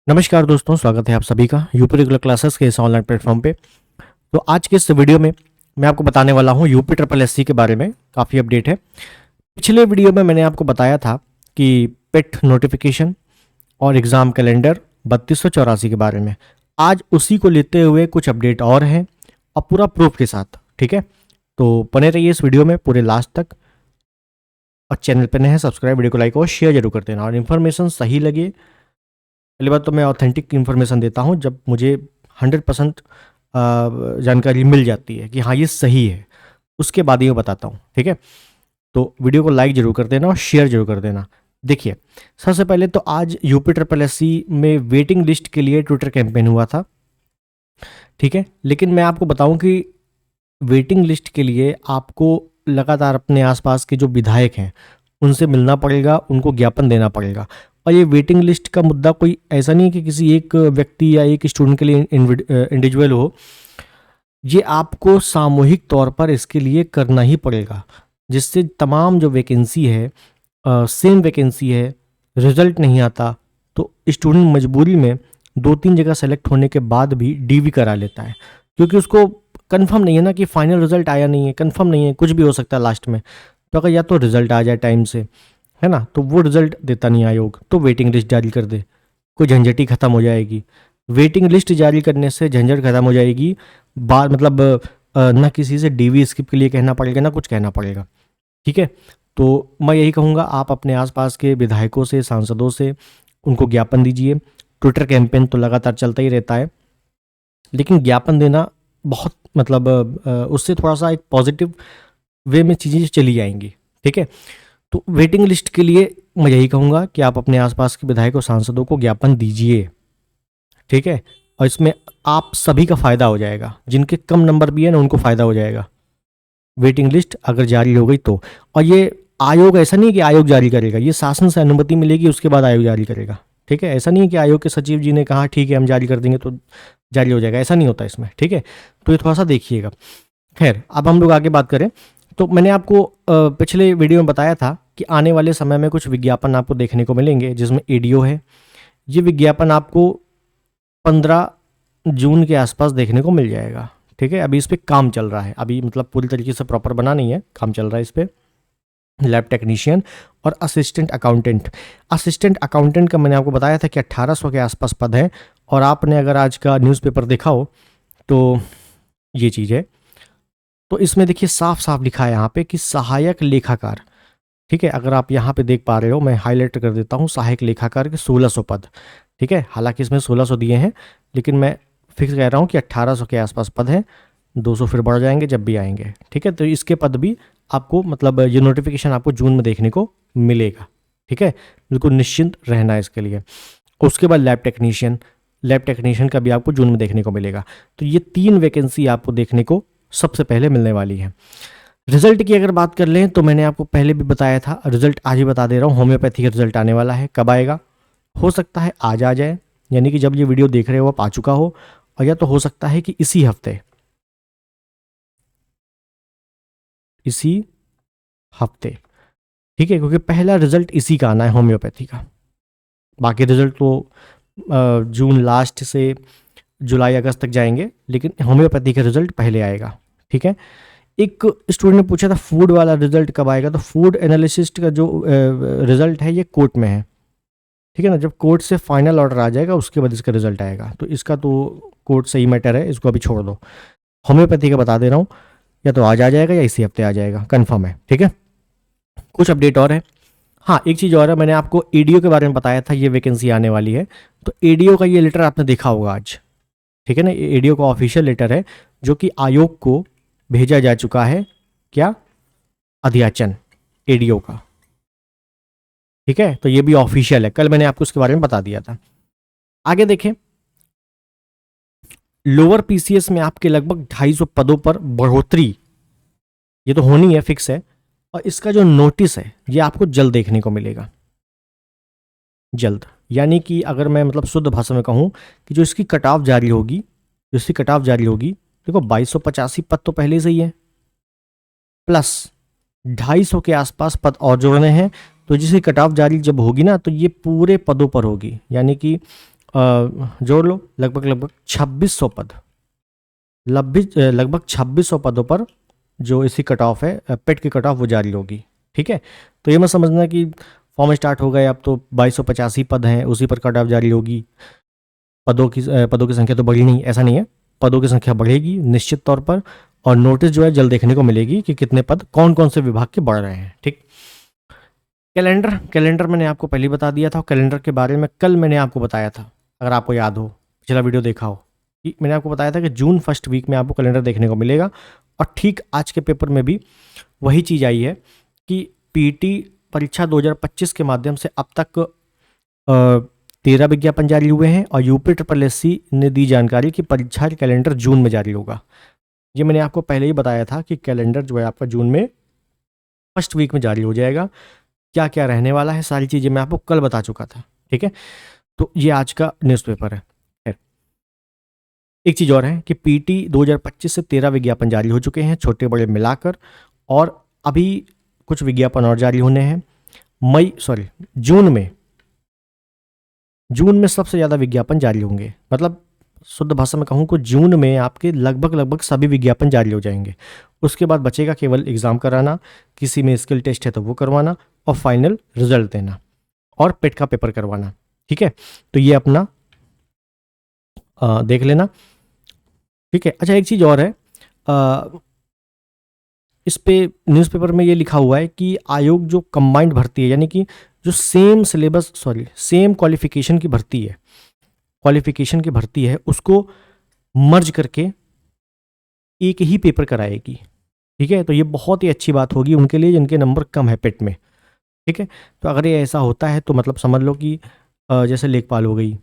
नमस्कार दोस्तों, स्वागत है आप सभी का यूपी रेगुलर क्लासेस के इस ऑनलाइन प्लेटफॉर्म पे। तो आज के इस वीडियो में मैं आपको बताने वाला हूँ यूपी ट्रिपल एससी के बारे में। काफ़ी अपडेट है। पिछले वीडियो में मैंने आपको बताया था कि पेट नोटिफिकेशन और एग्ज़ाम कैलेंडर 3284 के बारे में। आज उसी को लेते हुए कुछ अपडेट और हैं और पूरा प्रूफ के साथ। ठीक है, तो बने रहिए इस वीडियो में पूरे लास्ट तक। और चैनल पर नए हैं, सब्सक्राइब, वीडियो को लाइक और शेयर जरूर कर देना। और इन्फॉर्मेशन सही लगे, पहली बात तो मैं ऑथेंटिक इन्फॉर्मेशन देता हूँ जब मुझे 100% जानकारी मिल जाती है कि हाँ ये सही है, उसके बाद ही मैं बताता हूँ। ठीक है, तो वीडियो को लाइक जरूर कर देना और शेयर जरूर कर देना। देखिए, सबसे पहले तो आज यूपी ट्रिपल एससी में वेटिंग लिस्ट के लिए ट्विटर कैंपेन हुआ था। ठीक है, लेकिन मैं आपको बताऊं कि वेटिंग लिस्ट के लिए आपको लगातार अपने आसपास के जो विधायक हैं उनसे मिलना पड़ेगा, उनको ज्ञापन देना पड़ेगा। और ये वेटिंग लिस्ट का मुद्दा कोई ऐसा नहीं है कि किसी एक व्यक्ति या एक स्टूडेंट के लिए इंडिविजुअल हो। ये आपको सामूहिक तौर पर इसके लिए करना ही पड़ेगा, जिससे तमाम जो वैकेंसी है, सेम वैकेंसी है, रिजल्ट नहीं आता तो स्टूडेंट मजबूरी में 2-3 जगह सेलेक्ट होने के बाद भी डीवी करा लेता है, क्योंकि उसको कंफर्म नहीं है ना कि फाइनल रिजल्ट आया नहीं है, कंफर्म नहीं है, कुछ भी हो सकता है लास्ट में। तो अगर या तो रिजल्ट आ जाए टाइम से, है ना, तो वो रिजल्ट देता नहीं आयोग, तो वेटिंग लिस्ट जारी कर दे, कोई झंझट ही खत्म हो जाएगी। वेटिंग लिस्ट जारी करने से झंझट खत्म हो जाएगी। बाद मतलब ना किसी से डीवी स्किप के लिए कहना पड़ेगा, ना कुछ कहना पड़ेगा। ठीक है, तो मैं यही कहूँगा, आप अपने आसपास के विधायकों से, सांसदों से उनको ज्ञापन दीजिए। ट्विटर कैंपेन तो लगातार चलता ही रहता है, लेकिन ज्ञापन देना बहुत मतलब उससे थोड़ा सा एक पॉजिटिव वे में चीज़ें चली जाएंगी। ठीक है, तो वेटिंग लिस्ट के लिए मैं यही कहूँगा कि आप अपने आसपास के विधायक और सांसदों को ज्ञापन दीजिए। ठीक है, और इसमें आप सभी का फ़ायदा हो जाएगा, जिनके कम नंबर भी है ना उनको फ़ायदा हो जाएगा वेटिंग लिस्ट अगर जारी हो गई तो। और ये आयोग ऐसा नहीं है कि आयोग जारी करेगा, ये शासन से अनुमति मिलेगी उसके बाद आयोग जारी करेगा। ठीक है, ऐसा नहीं है कि आयोग के सचिव जी ने कहा ठीक है हम जारी कर देंगे तो जारी हो जाएगा, ऐसा नहीं होता इसमें। ठीक है, तो ये थोड़ा सा देखिएगा। खैर, अब हम लोग आगे बात करें तो मैंने आपको पिछले वीडियो में बताया था कि आने वाले समय में कुछ विज्ञापन आपको देखने को मिलेंगे, जिसमें एडीओ है। ये विज्ञापन आपको 15 जून के आसपास देखने को मिल जाएगा। ठीक है, अभी इस पर काम चल रहा है, अभी मतलब पूरी तरीके से प्रॉपर बना नहीं है, काम चल रहा है इस पर। लैब टेक्नीशियन और असिस्टेंट अकाउंटेंट। असिस्टेंट अकाउंटेंट का मैंने आपको बताया था कि 1800 के आसपास पद है। और आपने अगर आज का न्यूज़पेपर देखा हो तो ये चीज़ है। तो इसमें देखिए साफ साफ लिखा है यहाँ पे कि सहायक लेखाकार। ठीक है, अगर आप यहाँ पे देख पा रहे हो, मैं हाईलाइट कर देता हूँ, सहायक लेखाकार के 1600 पद। ठीक है, हालांकि इसमें 1600 दिए हैं, लेकिन मैं फिक्स कह रहा हूँ कि 1800 के आसपास पद है। 200 फिर बढ़ जाएंगे जब भी आएंगे। ठीक है, तो इसके पद भी आपको मतलब ये नोटिफिकेशन आपको जून में देखने को मिलेगा। ठीक है, बिल्कुल निश्चिंत रहना है इसके लिए। उसके बाद लैब टेक्नीशियन, लैब टेक्नीशियन का भी आपको जून में देखने को मिलेगा। तो ये 3 वैकेंसी आपको देखने को सबसे पहले मिलने वाली है। रिजल्ट की अगर बात कर लें तो मैंने आपको पहले भी बताया था, रिजल्ट आज ही बता दे रहा हूँ, होम्योपैथी का रिजल्ट आने वाला है। कब आएगा? हो सकता है आज आ जाए, यानी कि जब ये वीडियो देख रहे हो आप आ चुका हो, और या तो हो सकता है कि इसी हफ्ते ठीक है, क्योंकि पहला रिजल्ट इसी का आना है होम्योपैथी का। बाकी रिजल्ट तो जून लास्ट से जुलाई अगस्त तक जाएंगे, लेकिन होम्योपैथी का रिजल्ट पहले आएगा। ठीक है, एक स्टूडेंट ने पूछा था फूड वाला रिजल्ट कब आएगा, तो फूड एनालिसिस्ट का जो रिजल्ट है ये कोर्ट में है। ठीक है ना, जब कोर्ट से फाइनल ऑर्डर आ जाएगा उसके बाद इसका रिजल्ट आएगा, तो इसका तो कोर्ट से ही मैटर है, इसको अभी छोड़ दो। होम्योपैथी का बता दे रहा हूँ, या तो आज आ जाएगा या इसी हफ्ते आ जाएगा, कन्फर्म है। ठीक है, कुछ अपडेट और है। हाँ, एक चीज़ और है, मैंने आपको एडीओ के बारे में बताया था, ये वैकेंसी आने वाली है। तो एडीओ का ये लेटर आपने देखा होगा आज। ठीक है ना, एडीओ का ऑफिशियल लेटर है जो कि आयोग को भेजा जा चुका है। क्या? अध्याचन एडीओ का। ठीक है, तो ये भी ऑफिशियल है, कल मैंने आपको उसके बारे में बता दिया था। आगे देखें, लोअर पीसीएस में आपके लगभग 250 पदों पर बढ़ोतरी, ये तो होनी है, फिक्स है। और इसका जो नोटिस है ये आपको जल्द देखने को मिलेगा, जल्द। यानी कि अगर मैं मतलब शुद्ध भाषा में कहूँ कि जो इसकी कट ऑफ जारी होगी, देखो 2285 पद तो पहले से ही है, प्लस 250 के आसपास पद और जोड़ने हैं। तो जिसकी कट ऑफ जारी जब होगी ना, तो ये पूरे पदों पर होगी, यानी कि जोड़ लो, लगभग 2600 पद, लगभग 2600 पदों पर जो इसी कट ऑफ है, पेट की कट ऑफ वो जारी होगी। ठीक है, तो ये मत समझना कि फॉर्म स्टार्ट हो गए अब तो 2285 पद हैं, उसी पर कट ऑफ जारी होगी, पदों की संख्या तो बढ़ी नहीं, ऐसा नहीं है। पदों की संख्या बढ़ेगी निश्चित तौर पर, और नोटिस जो है जल्द देखने को मिलेगी कि कितने पद कौन कौन से विभाग के बढ़ रहे हैं। ठीक, कैलेंडर मैंने आपको पहले ही बता दिया था। कैलेंडर के बारे में कल मैंने आपको बताया था, अगर आपको याद हो, पिछला वीडियो देखा हो, कि मैंने आपको बताया था कि जून फर्स्ट वीक में आपको कैलेंडर देखने को मिलेगा। और ठीक आज के पेपर में भी वही चीज़ आई है कि पीटी परीक्षा 2025 के माध्यम से अब तक 13 विज्ञापन जारी हुए हैं, और यूपी ट्रिपल एससी ने दी जानकारी कि परीक्षा कैलेंडर जून में जारी होगा। ये मैंने आपको पहले ही बताया था कि कैलेंडर जो है आपका जून में फर्स्ट वीक में जारी हो जाएगा। क्या क्या रहने वाला है, सारी चीज़ें मैं आपको कल बता चुका था। ठीक है, तो ये आज का न्यूज़पेपर है। एक चीज़ और है कि पीटी 2025 से 13 विज्ञापन जारी हो चुके हैं, छोटे बड़े मिलाकर, और अभी कुछ विज्ञापन और जारी होने हैं। जून में सबसे ज़्यादा विज्ञापन जारी होंगे, मतलब शुद्ध भाषा में कहूँ तो जून में आपके लगभग सभी विज्ञापन जारी हो जाएंगे। उसके बाद बचेगा केवल एग्ज़ाम कराना, किसी में स्किल टेस्ट है तो वो करवाना, और फाइनल रिजल्ट देना, और पेट का पेपर करवाना। ठीक है, तो ये अपना देख लेना। ठीक है, अच्छा एक चीज़ और है, इस पे न्यूज़पेपर में ये लिखा हुआ है कि आयोग जो कंबाइंड भर्ती है, यानी कि जो सेम क्वालिफिकेशन की भर्ती है उसको मर्ज करके एक ही पेपर कराएगी। ठीक है, तो ये बहुत ही अच्छी बात होगी उनके लिए जिनके नंबर कम है पेट में। ठीक है, तो अगर ये ऐसा होता है तो मतलब समझ लो कि जैसे लेखपाल हो गई,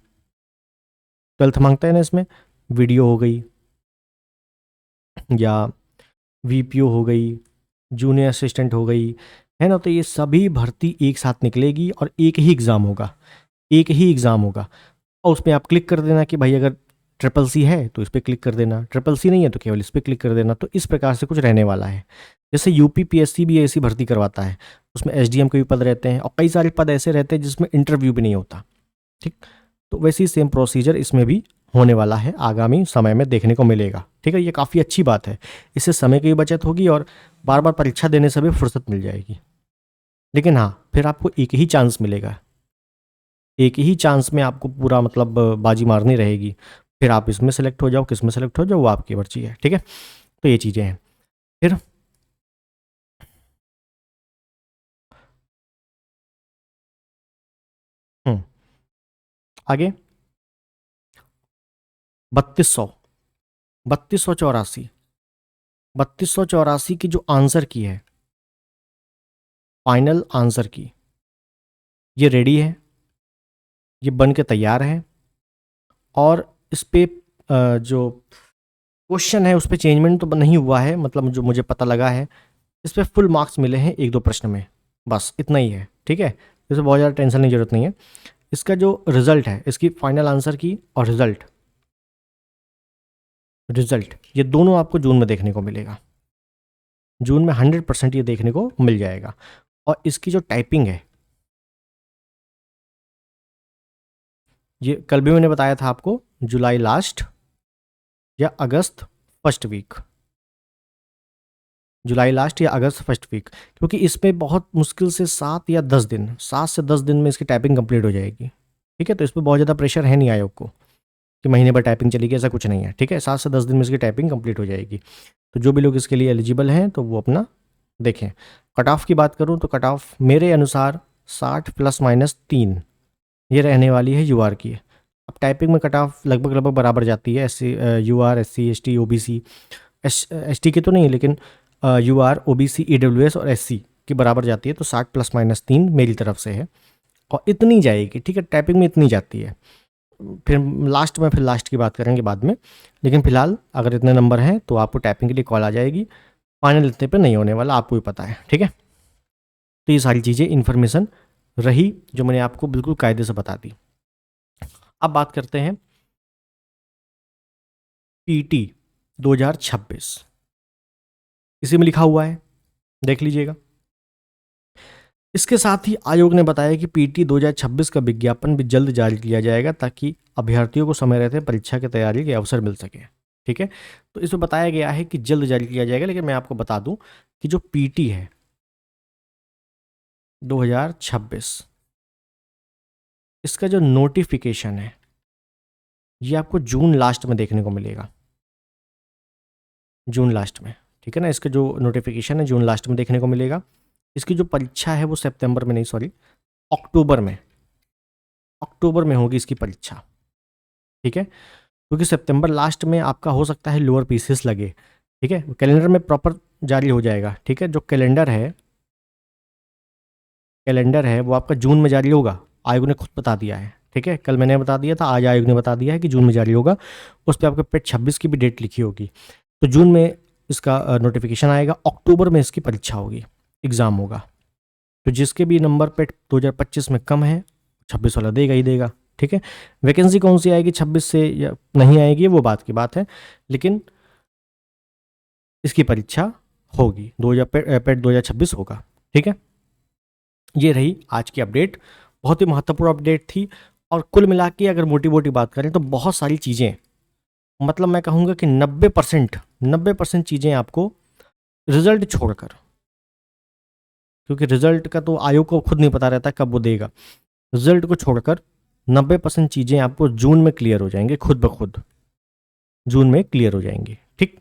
12th मांगता है ना इसमें, वीडियो हो गई, या वीपीओ हो गई, जूनियर असिस्टेंट हो गई, है ना, तो ये सभी भर्ती एक साथ निकलेगी और एक ही एग्ज़ाम होगा। और उसमें आप क्लिक कर देना कि भाई अगर ट्रिपल सी है तो इस पर क्लिक कर देना, ट्रिपल सी नहीं है तो केवल इस पर क्लिक कर देना। तो इस प्रकार से कुछ रहने वाला है। जैसे यूपी पीएससी भी ऐसी भर्ती करवाता है, उसमें एसडीएम के भी पद रहते हैं, और कई सारे पद ऐसे रहते हैं जिसमें इंटरव्यू भी नहीं होता। ठीक, तो वैसे ही सेम प्रोसीजर इसमें भी होने वाला है, आगामी समय में देखने को मिलेगा। ठीक है, ये काफ़ी अच्छी बात है, इससे समय की भी बचत होगी और बार बार परीक्षा देने से भी फुर्सत मिल जाएगी। लेकिन हाँ, फिर आपको एक ही चांस मिलेगा, एक ही चांस में आपको पूरा मतलब बाजी मारनी रहेगी। फिर आप इसमें सेलेक्ट हो जाओ, किस में सेलेक्ट हो जाओ, वो आपकी मर्जी है। ठीक है, तो ये चीज़ें हैं। फिर आगे 3200 3284 की जो आंसर की है, फाइनल आंसर की, ये रेडी है, ये बन के तैयार है, और इस पे जो क्वेश्चन है उस पर चेंजमेंट तो नहीं हुआ है, मतलब जो मुझे पता लगा है, इस पर फुल मार्क्स मिले हैं एक दो प्रश्न में, बस इतना ही है। ठीक है, इसमें बहुत ज़्यादा टेंशन की जरूरत नहीं है। इसका जो रिजल्ट है, इसकी फाइनल आंसर की और रिजल्ट ये दोनों आपको जून में देखने को मिलेगा। जून में 100% ये देखने को मिल जाएगा। और इसकी जो टाइपिंग है, ये कल भी मैंने बताया था आपको, जुलाई लास्ट या अगस्त फर्स्ट वीक, जुलाई लास्ट या अगस्त फर्स्ट वीक, क्योंकि इसमें बहुत मुश्किल से 7 से 10 दिन में इसकी टाइपिंग कंप्लीट हो जाएगी। ठीक है, तो इस पर बहुत ज़्यादा प्रेशर है नहीं आयोग को कि महीने भर टाइपिंग चलेगी, ऐसा कुछ नहीं है। ठीक है, 7 से 10 दिन में इसकी टाइपिंग कंप्लीट हो जाएगी। तो जो भी लोग इसके लिए एलिजिबल हैं तो वो अपना देखें। कट ऑफ की बात करूँ तो कट ऑफ मेरे अनुसार 60 ±3 ये रहने वाली है यूआर की। अब टाइपिंग में कट ऑफ लगभग बराबर जाती है, यूआर SC ST OBC, ST की तो नहीं, लेकिन यूआर OBC EWS और SC की बराबर जाती है। तो 60 ±3 मेरी तरफ से है, और इतनी जाएगी। ठीक है, टाइपिंग में इतनी जाती है। फिर लास्ट की बात करेंगे बाद में, लेकिन फिलहाल अगर इतने नंबर हैं तो आपको टाइपिंग के लिए कॉल आ जाएगी। फाइनल इतने पे नहीं होने वाला, आपको भी पता है। ठीक है, तो ये सारी चीज़ें इन्फॉर्मेशन रही जो मैंने आपको बिल्कुल कायदे से बता दी। अब बात करते हैं पीटी 2026, इसी में लिखा हुआ है, देख लीजिएगा। इसके साथ ही आयोग ने बताया कि पीटी 2026 का विज्ञापन भी जल्द जारी किया जाएगा, ताकि अभ्यर्थियों को समय रहते परीक्षा की तैयारी के अवसर मिल सके। ठीक है, तो इसमें बताया गया है कि जल्द जारी किया जाएगा। लेकिन मैं आपको बता दूं कि जो पीटी है 2026, इसका जो नोटिफिकेशन है ये आपको जून लास्ट में देखने को मिलेगा, जून लास्ट में। ठीक है ना, इसका जो नोटिफिकेशन है जून लास्ट में देखने को मिलेगा। इसकी जो परीक्षा है वो सितंबर में नहीं, सॉरी अक्टूबर में, अक्टूबर में होगी इसकी परीक्षा। ठीक है, क्योंकि सितंबर लास्ट में आपका हो सकता है लोअर पीसीएस लगे। ठीक है, कैलेंडर में प्रॉपर जारी हो जाएगा। ठीक है, जो कैलेंडर है वो आपका जून में जारी होगा, आयोग ने खुद बता दिया है। ठीक है, कल मैंने बता दिया था, आज आयोग ने बता दिया है कि जून में जारी होगा। उस पर आपके पेट 26 की भी डेट लिखी होगी। तो जून में इसका नोटिफिकेशन आएगा, अक्टूबर में इसकी परीक्षा होगी, एग्ज़ाम होगा। तो जिसके भी नंबर पेट 2025 में कम है 26 वाला देगा ही देगा। ठीक है, वैकेंसी कौन सी आएगी 26 से या नहीं आएगी वो बात की बात है, लेकिन इसकी परीक्षा होगी, 2026 होगा। ठीक है, ये रही आज की अपडेट, बहुत ही महत्वपूर्ण अपडेट थी। और कुल मिला के अगर मोटी मोटी बात करें तो बहुत सारी चीज़ें, मतलब मैं कहूँगा कि 90% चीज़ें आपको रिजल्ट छोड़कर, क्योंकि रिजल्ट का तो आयोग को खुद नहीं पता रहता कब वो देगा, रिजल्ट को छोड़कर 90% चीज़ें आपको जून में क्लियर हो जाएंगे, खुद ब खुद जून में क्लियर हो जाएंगी। ठीक,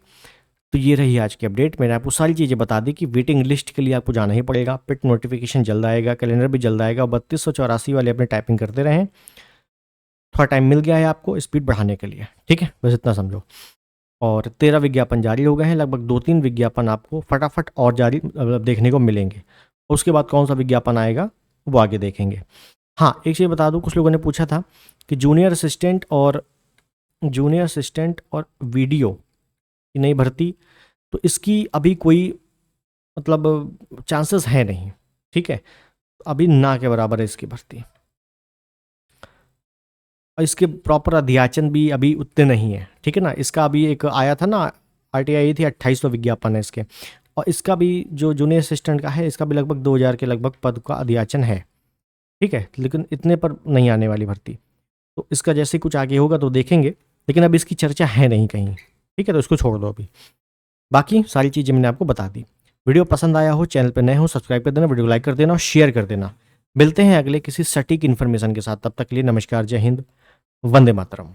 तो ये रही आज की अपडेट। मैंने आपको सारी चीज़ें बता दी कि वेटिंग लिस्ट के लिए आपको जाना ही पड़ेगा, पिट नोटिफिकेशन जल्द आएगा, कैलेंडर भी जल्द आएगा। 3284 वाले अपने टाइपिंग करते रहें, थोड़ा टाइम मिल गया है आपको स्पीड बढ़ाने के लिए। ठीक है, बस इतना समझो। और 13 विज्ञापन जारी हो गए हैं, लगभग 2-3 विज्ञापन आपको फटाफट और जारी देखने को मिलेंगे। उसके बाद कौन सा विज्ञापन आएगा वो आगे देखेंगे। हाँ, एक चीज़ बता दूं, कुछ लोगों ने पूछा था कि जूनियर असिस्टेंट और वीडियो की नई भर्ती, तो इसकी अभी कोई मतलब चांसेस है नहीं। ठीक है, अभी ना के बराबर है इसकी भर्ती, और इसके प्रॉपर अध्याचन भी अभी उतने नहीं है। ठीक है ना, इसका अभी एक आया था ना, आरटीआई आई थी, 2800 विज्ञापन है इसके। और इसका भी जो जूनियर असिस्टेंट का है, इसका भी लगभग 2000 के लगभग पद का अध्याचन है। ठीक है, लेकिन इतने पर नहीं आने वाली भर्ती, तो इसका जैसे कुछ आगे होगा तो देखेंगे, लेकिन अब इसकी चर्चा है नहीं कहीं। ठीक है, तो इसको छोड़ दो अभी, बाकी सारी चीज़ें मैंने आपको बता दी। वीडियो पसंद आया हो, चैनल पर नए हो, सब्सक्राइब कर देना, वीडियो लाइक कर देना और शेयर कर देना। मिलते हैं अगले किसी सटीक इन्फॉर्मेशन के साथ, तब तक के लिए नमस्कार, जय हिंद, वंदे मातरम।